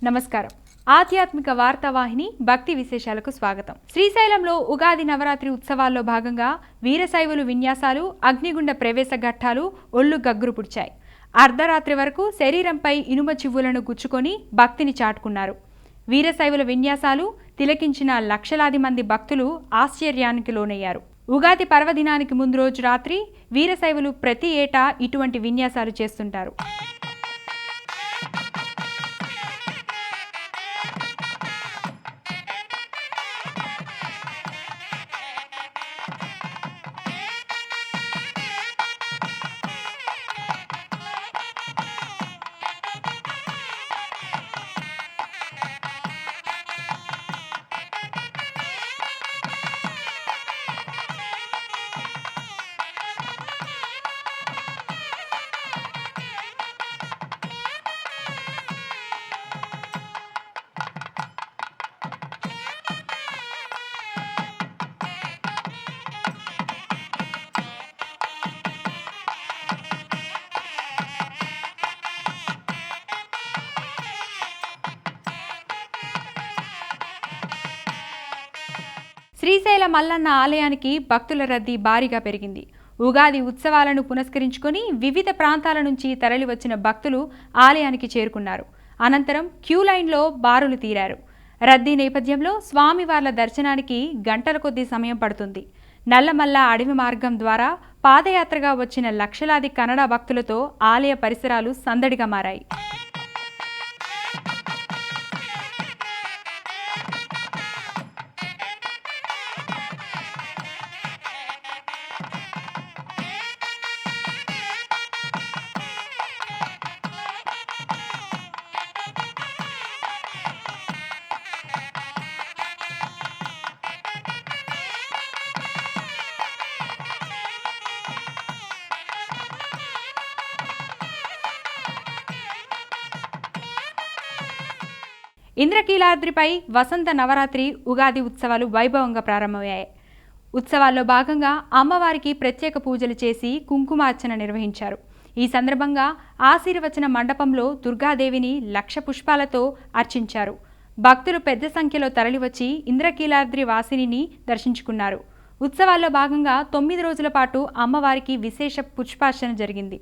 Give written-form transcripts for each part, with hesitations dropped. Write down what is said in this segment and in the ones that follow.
నమస్కారం. ఆధ్యాత్మిక వార్తావాహిని భక్తి విశేషాలకు స్వాగతం. శ్రీశైలంలో ఉగాది నవరాత్రి ఉత్సవాల్లో భాగంగా వీరశైవులు విన్యాసాలు, అగ్నిగుండ ప్రవేశ ఘట్టాలు ఒళ్ళు గగ్గురు పుడిచాయి. అర్ధరాత్రి వరకు శరీరంపై ఇనుమ చివ్వులను గుచ్చుకొని భక్తిని చాటుకున్నారు. వీరశైవుల విన్యాసాలు తిలకించిన లక్షలాది మంది భక్తులు ఆశ్చర్యానికి లోనయ్యారు. ఉగాది పర్వదినానికి ముందు రోజు రాత్రి వీరశైవులు ప్రతి ఏటా ఇటువంటి విన్యాసాలు చేస్తుంటారు. శ్రీశైల మల్లన్న ఆలయానికి భక్తుల రద్దీ భారీగా పెరిగింది. ఉగాది ఉత్సవాలను పురస్కరించుకొని వివిధ ప్రాంతాల నుంచి తరలివచ్చిన భక్తులు ఆలయానికి చేరుకున్నారు. అనంతరం క్యూ లైన్లో బారులు తీరారు. రద్దీ నేపథ్యంలో స్వామివార్ల దర్శనానికి గంటల కొద్దీ సమయం పడుతుంది. నల్లమల్ల అడవి మార్గం ద్వారా పాదయాత్రగా వచ్చిన లక్షలాది కన్నడ భక్తులతో ఆలయ పరిసరాలు సందడిగా మారాయి. ఇంద్రకీలాద్రిపై వసంత నవరాత్రి ఉగాది ఉత్సవాలు వైభవంగా ప్రారంభమయ్యాయి. ఉత్సవాల్లో భాగంగా అమ్మవారికి ప్రత్యేక పూజలు చేసి కుంకుమార్చన నిర్వహించారు. ఈ సందర్భంగా ఆశీర్వచన మండపంలో దుర్గాదేవిని 1,00,000 పుష్పాలతో అర్చించారు. భక్తులు పెద్ద సంఖ్యలో తరలివచ్చి ఇంద్రకీలాద్రి వాసినిని దర్శించుకున్నారు. ఉత్సవాల్లో భాగంగా 9 రోజుల పాటు అమ్మవారికి విశేష పుష్పార్చన జరిగింది.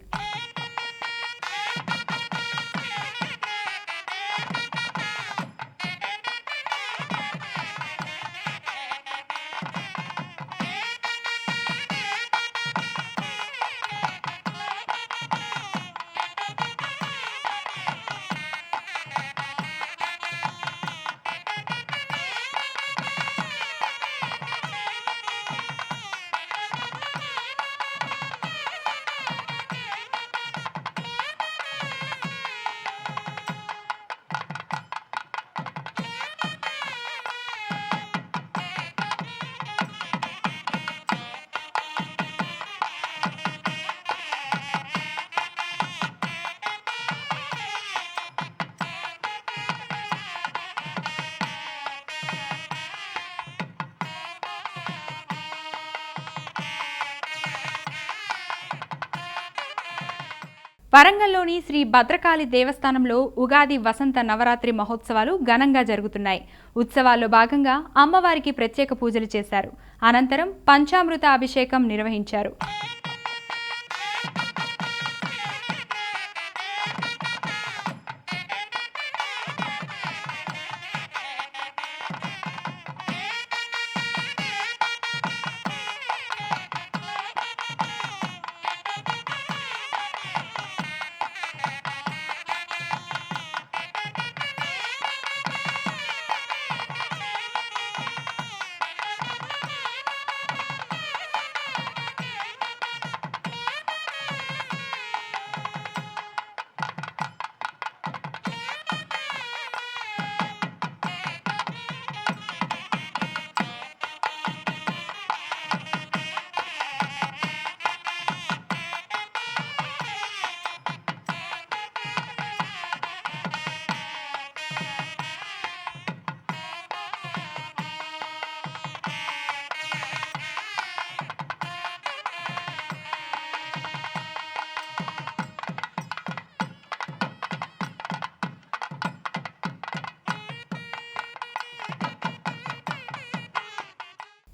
వరంగల్లోని శ్రీ భద్రకాళి దేవస్థానంలో ఉగాది వసంత నవరాత్రి మహోత్సవాలు ఘనంగా జరుగుతున్నాయి. ఉత్సవాల్లో భాగంగా అమ్మవారికి ప్రత్యేక పూజలు చేశారు. అనంతరం పంచామృత అభిషేకం నిర్వహించారు.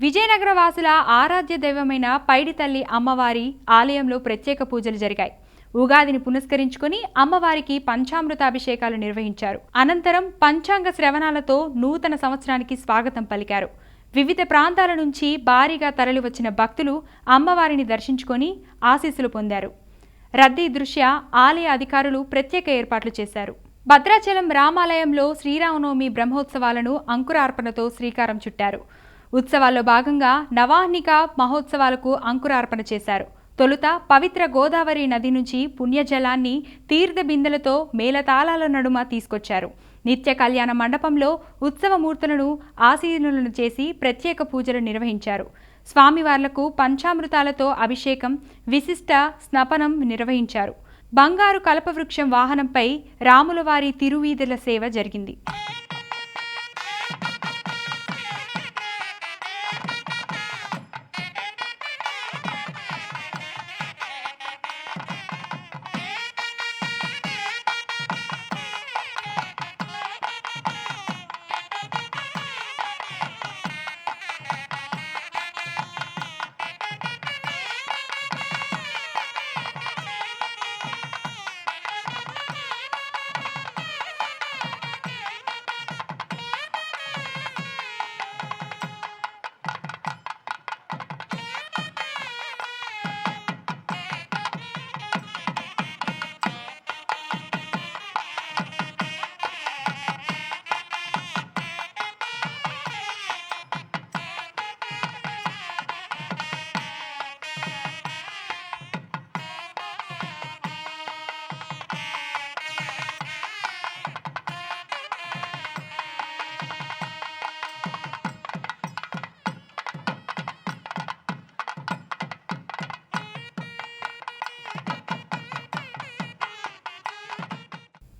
విజయనగర వాసుల ఆరాధ్య దైవమైన పైడితల్లి అమ్మవారి ఆలయంలో ప్రత్యేక పూజలు జరిగాయి. ఉగాదిని పునస్కరించుకుని అమ్మవారికి పంచామృతాభిషేకాలు నిర్వహించారు. అనంతరం పంచాంగ శ్రవణాలతో నూతన సంవత్సరానికి స్వాగతం పలికారు. వివిధ ప్రాంతాల నుంచి భారీగా తరలివచ్చిన భక్తులు అమ్మవారిని దర్శించుకొని ఆశీస్సులు పొందారు. రద్దీ దృష్ట్యా ఆలయ అధికారులు ప్రత్యేక ఏర్పాట్లు చేశారు. భద్రాచలం రామాలయంలో శ్రీరామనవమి బ్రహ్మోత్సవాలను అంకురార్పణతో శ్రీకారం చుట్టారు. ఉత్సవాల్లో భాగంగా నవాహ్నిక మహోత్సవాలకు అంకురార్పణ చేశారు. తొలుత పవిత్ర గోదావరి నది నుంచి పుణ్యజలాన్ని తీర్థ బిందెలతో మేళతాళాల నడుమ తీసుకొచ్చారు. నిత్య కళ్యాణ మండపంలో ఉత్సవమూర్తులను ఆసీనులను చేసి ప్రత్యేక పూజలు నిర్వహించారు. స్వామివార్లకు పంచామృతాలతో అభిషేకం, విశిష్ట స్నపనం నిర్వహించారు. బంగారు కల్పవృక్షం వాహనంపై రాములవారి తిరువీధుల సేవ జరిగింది.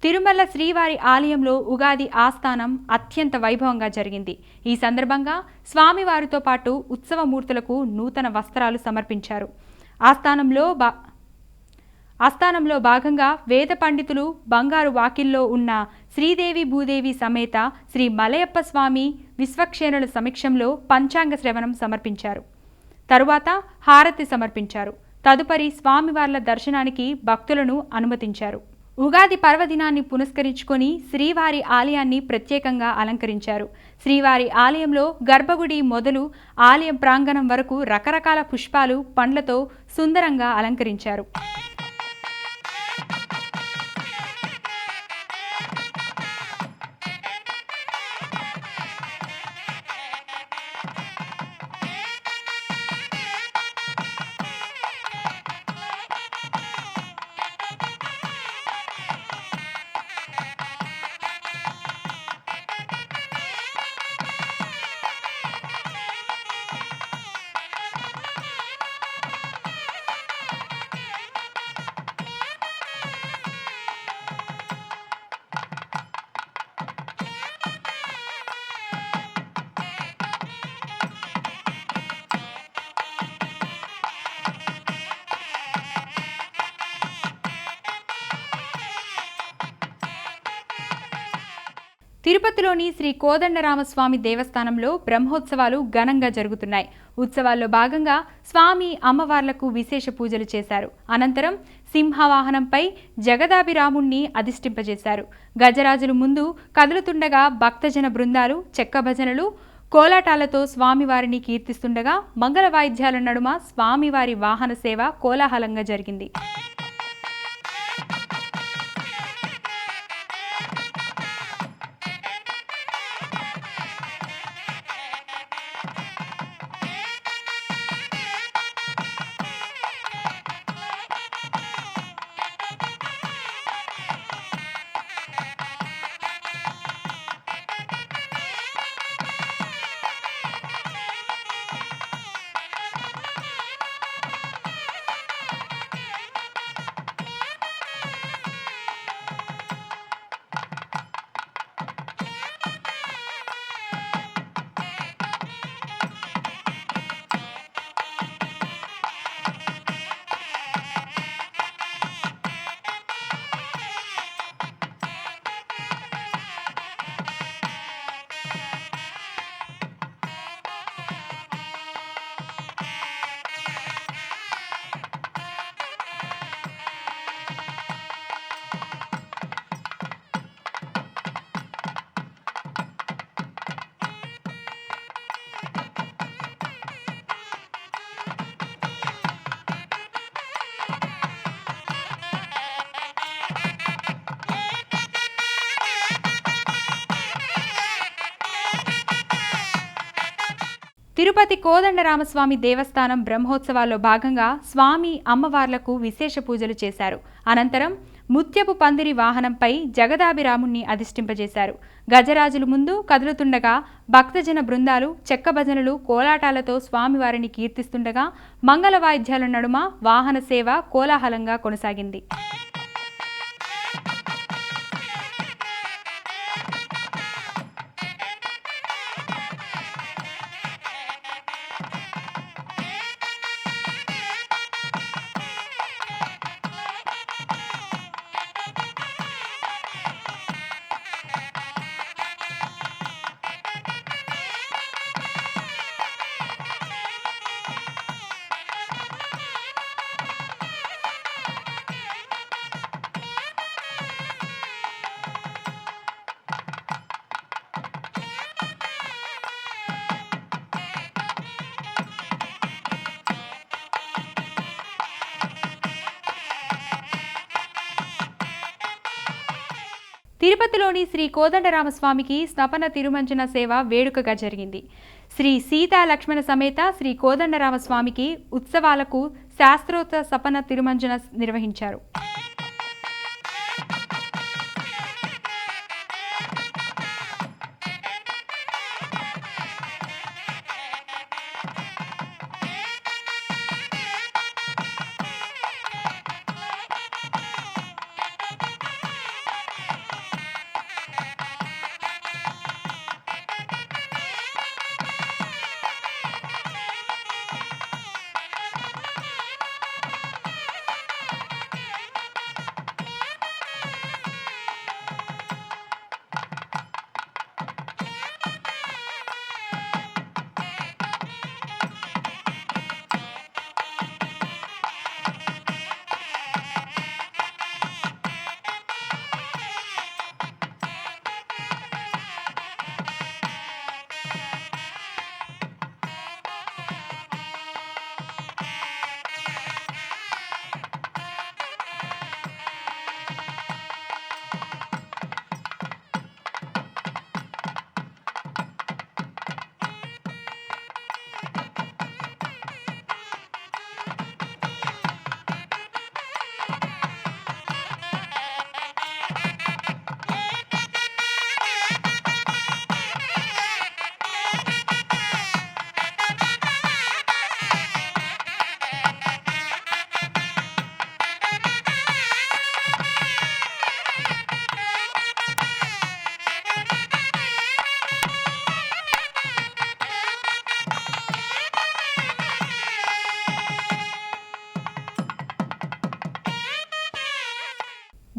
తిరుమల శ్రీవారి ఆలయంలో ఉగాది ఆస్థానం అత్యంత వైభవంగా జరిగింది. ఈ సందర్భంగా స్వామివారితో పాటు ఉత్సవమూర్తులకు నూతన వస్త్రాలు సమర్పించారు. ఆస్థానంలో భాగంగా వేద పండితులు బంగారు వాకిల్లో ఉన్న శ్రీదేవి భూదేవి సమేత శ్రీ మలయప్ప స్వామి విశ్వక్షేణుల సమక్షంలో పంచాంగ శ్రవణం సమర్పించారు. తరువాత హారతి సమర్పించారు. తదుపరి స్వామివార్ల దర్శనానికి భక్తులను అనుమతించారు. ఉగాది పర్వదినాన్ని పునస్కరించుకొని శ్రీవారి ఆలయాన్ని ప్రత్యేకంగా అలంకరించారు. శ్రీవారి ఆలయంలో గర్భగుడి మొదలు ఆలయం ప్రాంగణం వరకు రకరకాల పుష్పాలు, పండ్లతో సుందరంగా అలంకరించారు. తిరుపతిలోని శ్రీ కోదండరామస్వామి దేవస్థానంలో బ్రహ్మోత్సవాలు ఘనంగా జరుగుతున్నాయి. ఉత్సవాల్లో భాగంగా స్వామి అమ్మవార్లకు విశేష పూజలు చేశారు. అనంతరం సింహవాహనంపై జగదాభిరాముణ్ణి అధిష్ఠింపజేశారు. గజరాజులు ముందు కదులుతుండగా భక్తజన బృందాలు చెక్క భజనలు, కోలాటాలతో స్వామివారిని కీర్తిస్తుండగా మంగళ వాయిద్యాల నడుమ స్వామివారి వాహన సేవ కోలాహలంగా జరిగింది. తిరుపతి కోదండరామస్వామి దేవస్థానం బ్రహ్మోత్సవాల్లో భాగంగా స్వామి అమ్మవార్లకు విశేష పూజలు చేశారు. అనంతరం ముత్యపు పందిరి వాహనంపై జగదాభిరాముణ్ణి అధిష్ఠింపజేశారు. గజరాజులు ముందు కదులుతుండగా భక్తజన బృందాలు చెక్క భజనలు కోలాటాలతో స్వామివారిని కీర్తిస్తుండగా మంగళ వాయిద్యాల నడుమ వాహన సేవ కోలాహలంగా కొనసాగింది. తిరుపతిలోని శ్రీ కోదండరామస్వామికి స్నపన తిరుమంజన సేవ వేడుకగా జరిగింది. శ్రీ సీతా లక్ష్మణ సమేత శ్రీ కోదండరామస్వామికి ఉత్సవాలకు శాస్త్రోక్త స్నపన తిరుమంజన నిర్వహించారు.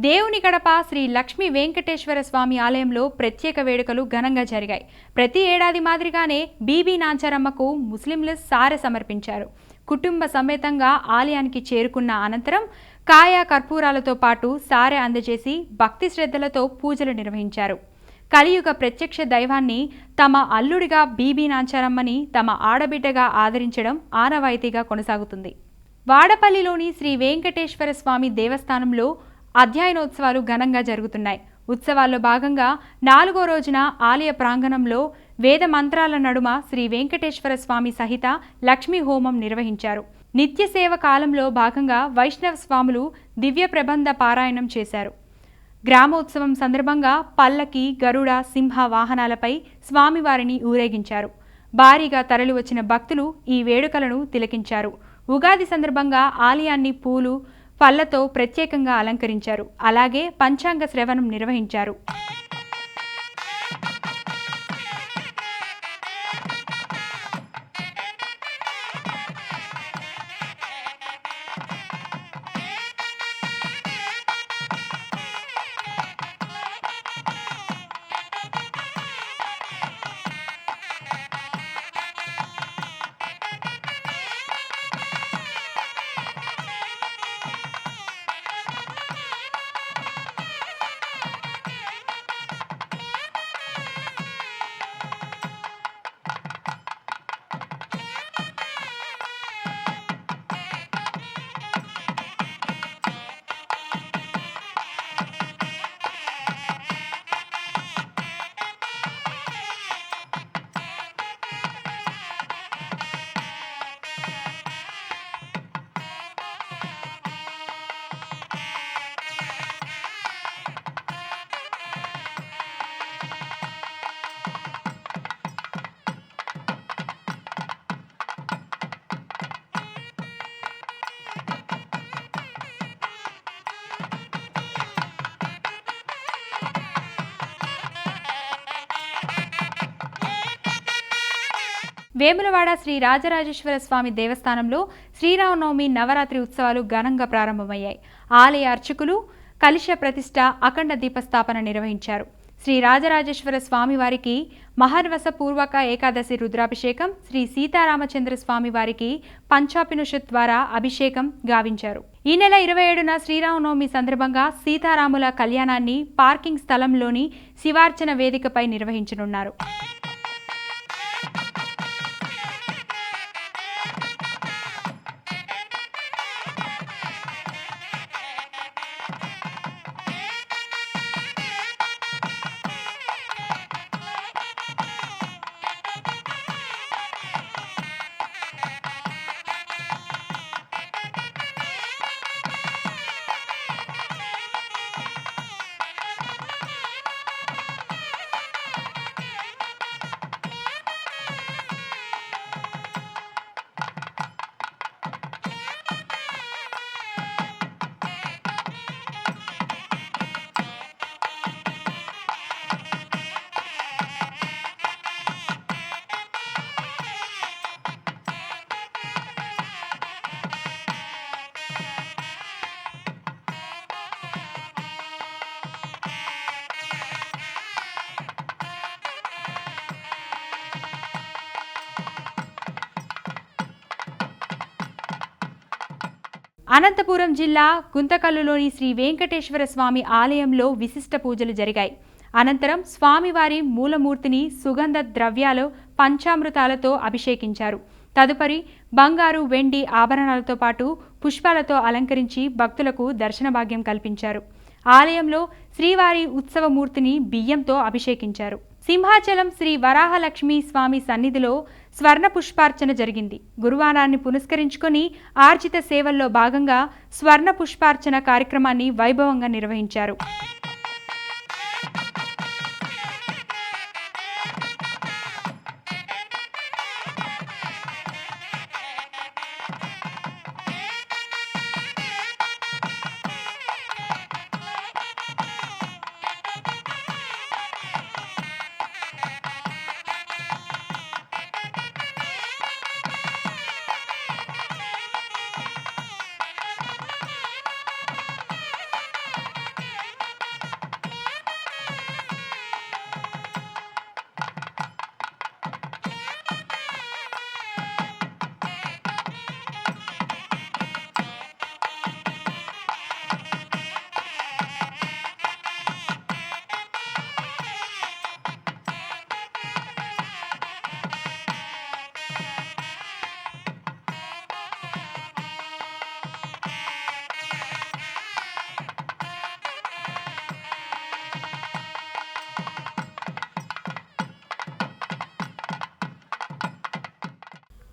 దేవుని గడప శ్రీ లక్ష్మీ వెంకటేశ్వర స్వామి ఆలయంలో ప్రత్యేక వేడుకలు ఘనంగా జరిగాయి. ప్రతి ఏడాది మాదిరిగానే బీబీ నాంచారమ్మకు ముస్లింలు సారె సమర్పించారు. కుటుంబ సమేతంగా ఆలయానికి చేరుకున్న అనంతరం కాయ కర్పూరాలతో పాటు సారె అందజేసి భక్తి శ్రద్ధలతో పూజలు నిర్వహించారు. కలియుగ ప్రత్యక్ష దైవాన్ని తమ అల్లుడిగా బీబీ నాంచారమ్మని తమ ఆడబిడ్డగా ఆదరించడం ఆనవాయితీగా కొనసాగుతుంది. వాడపల్లిలోని శ్రీ వెంకటేశ్వర స్వామి దేవస్థానంలో అధ్యయనోత్సవాలు ఘనంగా జరుగుతున్నాయి. ఉత్సవాల్లో భాగంగా 4వ రోజున ఆలయ ప్రాంగణంలో వేద మంత్రాల నడుమ శ్రీ వెంకటేశ్వర స్వామి సహిత లక్ష్మీ హోమం నిర్వహించారు. నిత్య సేవ కాలంలో భాగంగా వైష్ణవ స్వాములు దివ్య ప్రబంధ పారాయణం చేశారు. గ్రామోత్సవం సందర్భంగా పల్లకి, గరుడ, సింహ వాహనాలపై స్వామివారిని ఊరేగించారు. భారీగా తరలివచ్చిన భక్తులు ఈ వేడుకలను తిలకించారు. ఉగాది సందర్భంగా ఆలయాన్ని పూలు, పళ్లతో ప్రత్యేకంగా అలంకరించారు. అలాగే పంచాంగ శ్రవణం నిర్వహించారు. వేములవాడ శ్రీ రాజరాజేశ్వర స్వామి దేవస్థానంలో శ్రీరామనవమి నవరాత్రి ఉత్సవాలు ఘనంగా ప్రారంభమయ్యాయి. ఆలయ అర్చకులు కలశ ప్రతిష్ఠ, అఖండ దీపస్థాపన నిర్వహించారు. శ్రీ రాజరాజేశ్వర స్వామి వారికి మహర్వస పూర్వక ఏకాదశి రుద్రాభిషేకం, శ్రీ సీతారామచంద్ర స్వామి వారికి పంచాపినుషత్ ద్వారా అభిషేకం గావించారు. ఈ నెల 27న శ్రీరామనవమి సందర్భంగా సీతారాముల కళ్యాణాన్ని పార్కింగ్ స్థలంలోని శివార్చన వేదికపై నిర్వహించనున్నారు. అనంతపురం జిల్లా గుంతకల్లులోని శ్రీ వెంకటేశ్వర స్వామి ఆలయంలో విశిష్ట పూజలు జరిగాయి. అనంతరం స్వామివారి మూలమూర్తిని సుగంధ ద్రవ్యాలు, పంచామృతాలతో అభిషేకించారు. తదుపరి బంగారు, వెండి ఆభరణాలతో పాటు పుష్పాలతో అలంకరించి భక్తులకు దర్శన భాగ్యం కల్పించారు. ఆలయంలో శ్రీవారి ఉత్సవమూర్తిని బియ్యంతో అభిషేకించారు. సింహాచలం శ్రీ వరాహలక్ష్మి స్వామి సన్నిధిలో స్వర్ణ పుష్పార్చన జరిగింది. గురువారాన్ని పురస్కరించుకొని ఆర్జిత సేవల్లో భాగంగా స్వర్ణ పుష్పార్చన కార్యక్రమాన్ని వైభవంగా నిర్వహించారు.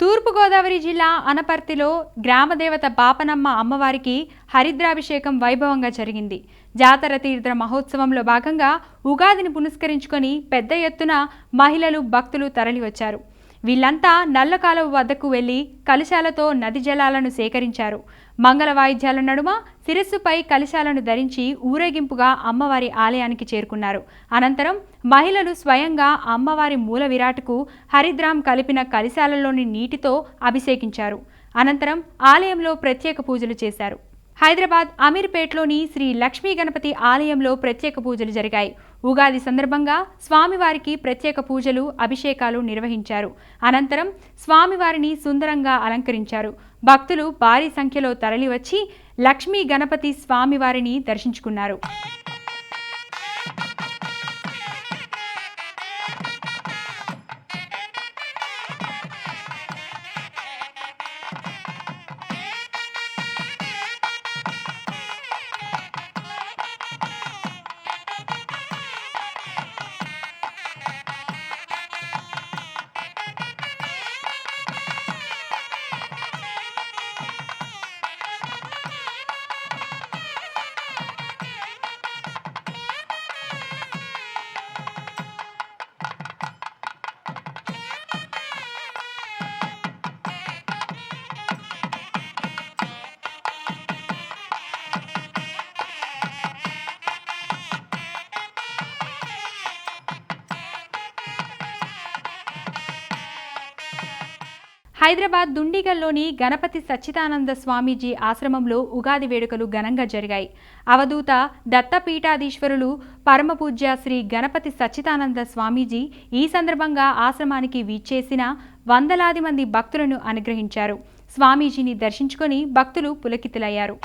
తూర్పుగోదావరి జిల్లా అనపర్తిలో గ్రామదేవత పాపనమ్మ అమ్మవారికి హరిద్రాభిషేకం వైభవంగా జరిగింది. జాతర తీర్థ మహోత్సవంలో భాగంగా ఉగాదిని పురస్కరించుకొని పెద్ద ఎత్తున మహిళలు, భక్తులు తరలివచ్చారు. వీళ్లంతా నల్లకాలువ వద్దకు వెళ్లి కలశాలతో నది జలాలను సేకరించారు. మంగళ వాయిద్యాల నడుమ శిరస్సుపై కలశాలను ధరించి ఊరేగింపుగా అమ్మవారి ఆలయానికి చేరుకున్నారు. అనంతరం మహిళలు స్వయంగా అమ్మవారి మూల విరాట్కు హరిద్రాం కలిపిన కలశాలలోని నీటితో అభిషేకించారు. అనంతరం ఆలయంలో ప్రత్యేక పూజలు చేశారు. హైదరాబాద్ అమీర్పేట్లోని శ్రీ లక్ష్మీ గణపతి ఆలయంలో ప్రత్యేక పూజలు జరిగాయి. ఉగాది సందర్భంగా స్వామివారికి ప్రత్యేక పూజలు, అభిషేకాలు నిర్వహించారు. అనంతరం స్వామివారిని సుందరంగా అలంకరించారు. భక్తులు భారీ సంఖ్యలో తరలివచ్చి లక్ష్మీ గణపతి స్వామివారిని దర్శించుకున్నారు. హైదరాబాద్ దుండిగల్లోని గణపతి సచ్చిదానంద స్వామీజీ ఆశ్రమంలో ఉగాది వేడుకలు ఘనంగా జరిగాయి. అవధూత దత్తపీఠాధీశ్వరులు పరమపూజ్య శ్రీ గణపతి సచ్చిదానంద స్వామీజీ ఈ సందర్భంగా ఆశ్రమానికి వీచ్చేసిన వందలాది మంది భక్తులను అనుగ్రహించారు. స్వామీజీని దర్శించుకొని భక్తులు పులకితులయ్యారు.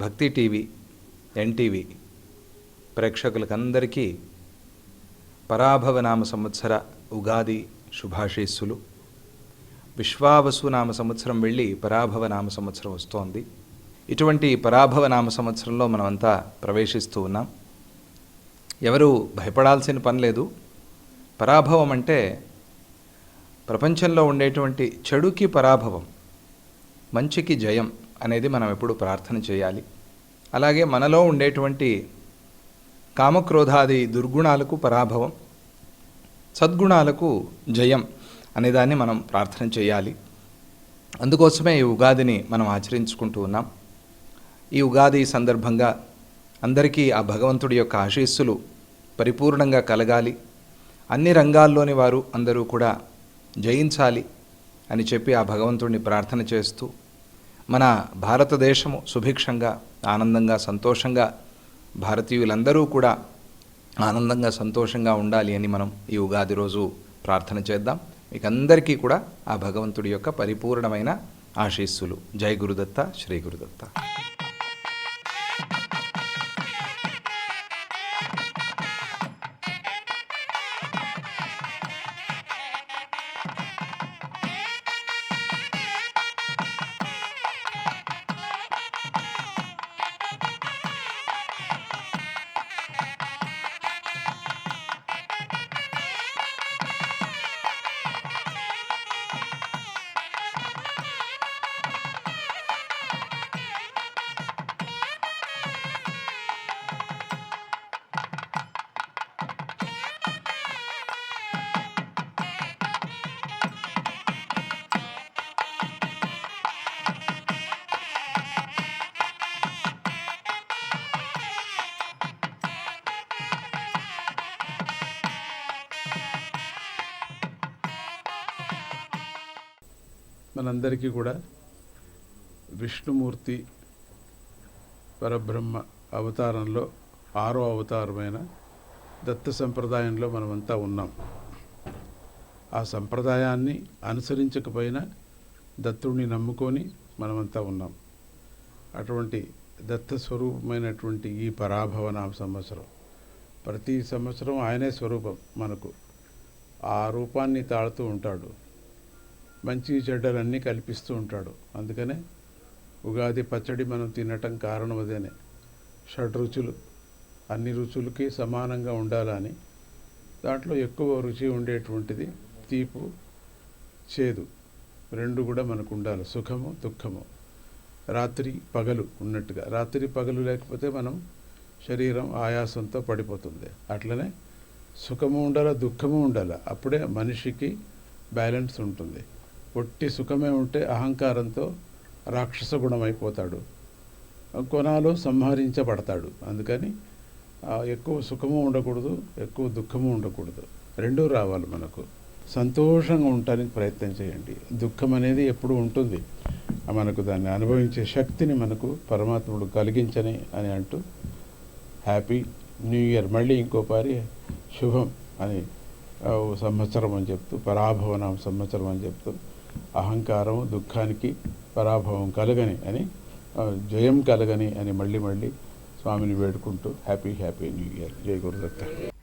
భక్తి టీవీ, ఎన్టీవీ ప్రేక్షకులకందరికీ పరాభవనామ సంవత్సర ఉగాది శుభాశీస్సులు. విశ్వావసునామ సంవత్సరం వెళ్ళి పరాభవనామ సంవత్సరం వస్తోంది. ఇటువంటి పరాభవనామ సంవత్సరంలో మనమంతా ప్రవేశిస్తూ ఉన్నాం. ఎవరు భయపడాల్సిన పని లేదు. పరాభవం అంటే ప్రపంచంలో ఉండేటువంటి చెడుకి పరాభవం, మంచికి జయం అనేది మనం ఎప్పుడు ప్రార్థన చేయాలి. అలాగే మనలో ఉండేటువంటి కామక్రోధాది దుర్గుణాలకు పరాభవం, సద్గుణాలకు జయం అనేదాన్ని మనం ప్రార్థన చేయాలి. అందుకోసమే ఈ ఉగాదిని మనం ఆచరించుకుంటూ ఉన్నాం. ఈ ఉగాది సందర్భంగా అందరికీ ఆ భగవంతుడి యొక్క ఆశీస్సులు పరిపూర్ణంగా కలగాలి, అన్ని రంగాల్లోని వారు అందరూ కూడా జయించాలి అని చెప్పి ఆ భగవంతుడిని ప్రార్థన చేస్తూ మన భారతదేశము సుభిక్షంగా, ఆనందంగా, సంతోషంగా, భారతీయులందరూ కూడా ఆనందంగా, సంతోషంగా ఉండాలి అని మనం ఈ ఉగాది రోజు ప్రార్థన చేద్దాం. మీకు అందరికీ కూడా ఆ భగవంతుడి యొక్క పరిపూర్ణమైన ఆశీస్సులు. జై గురుదత్త, శ్రీ గురుదత్త. మనందరికీ కూడా విష్ణుమూర్తి పరబ్రహ్మ అవతారంలో 6వ అవతారమైన దత్త సంప్రదాయంలో మనమంతా ఉన్నాం. ఆ సంప్రదాయాన్ని అనుసరించకపోయినా దత్తుడిని నమ్ముకొని మనమంతా ఉన్నాం. అటువంటి దత్త స్వరూపమైనటువంటి ఈ పరాభవనామ సంవత్సరం, ప్రతి సంవత్సరం ఆయనే స్వరూపం మనకు. ఆ రూపాన్ని తాళుతూ ఉంటాడు, మంచి చెడ్డలన్నీ కల్పిస్తూ ఉంటాడు. అందుకనే ఉగాది పచ్చడి మనం తినటం కారణం అదేనే. షడ్రుచులు, అన్ని రుచులకి సమానంగా ఉండాలని, దాంట్లో ఎక్కువ రుచి ఉండేటువంటిది తీపు, చేదు, రెండు కూడా మనకు ఉండాలి. సుఖము, దుఃఖము, రాత్రి పగలు ఉన్నట్టుగా. రాత్రి పగలు లేకపోతే మనం శరీరం ఆయాసంతో పడిపోతుంది. అట్లనే సుఖము ఉండాలి, దుఃఖము ఉండాలి. అప్పుడే మనిషికి బ్యాలెన్స్ ఉంటుంది. ఒట్టి సుఖమే ఉంటే అహంకారంతో రాక్షస గుణమైపోతాడు, కొనాలో సంహరించబడతాడు. అందుకని ఎక్కువ సుఖము ఉండకూడదు, ఎక్కువ దుఃఖము ఉండకూడదు. రెండూ రావాలి మనకు. సంతోషంగా ఉండటానికి ప్రయత్నం చేయండి. దుఃఖం అనేది ఎప్పుడు ఉంటుంది, మనకు దాన్ని అనుభవించే శక్తిని మనకు పరమాత్ముడు కలిగించని అని అంటూ హ్యాపీ న్యూ ఇయర్ మళ్ళీ ఇంకోపారి శుభం అని సంవత్సరం అని చెప్తూ పరాభవనామ సంవత్సరం అని చెప్తూ అహంకారం దుఃఖానికి పరాభవం కలగని అని జయం కలగని అని మళ్ళీ మళ్ళీ స్వామిని వేడుకుంటూ హ్యాపీ న్యూ ఇయర్. జై గురుదత్త.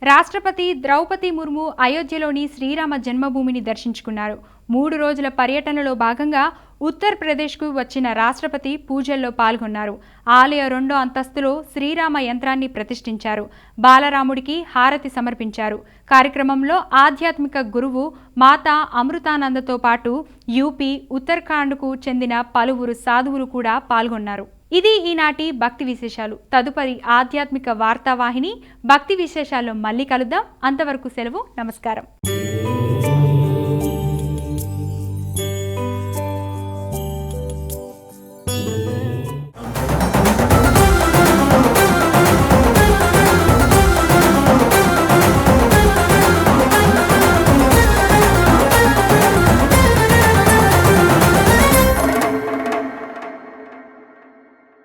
రాష్ట్రపతి ద్రౌపది ముర్ము అయోధ్యలోని శ్రీరామ జన్మభూమిని దర్శించుకున్నారు. 3 రోజుల పర్యటనలో భాగంగా ఉత్తరప్రదేశ్కు వచ్చిన రాష్ట్రపతి పూజల్లో పాల్గొన్నారు. ఆలయ 2వ అంతస్తులో శ్రీరామ యంత్రాన్ని ప్రతిష్ఠించారు. బాలరాముడికి హారతి సమర్పించారు. కార్యక్రమంలో ఆధ్యాత్మిక గురువు మాతా అమృతానందతో పాటు యూపీ, ఉత్తరాఖండ్కు చెందిన పలువురు సాధువులు కూడా పాల్గొన్నారు. ఇది ఈనాటి భక్తి విశేషాలు. తదుపరి ఆధ్యాత్మిక వార్తావాహిని భక్తి విశేషాల్లో మళ్ళీ కలుద్దాం. అంతవరకు సెలవు. నమస్కారం.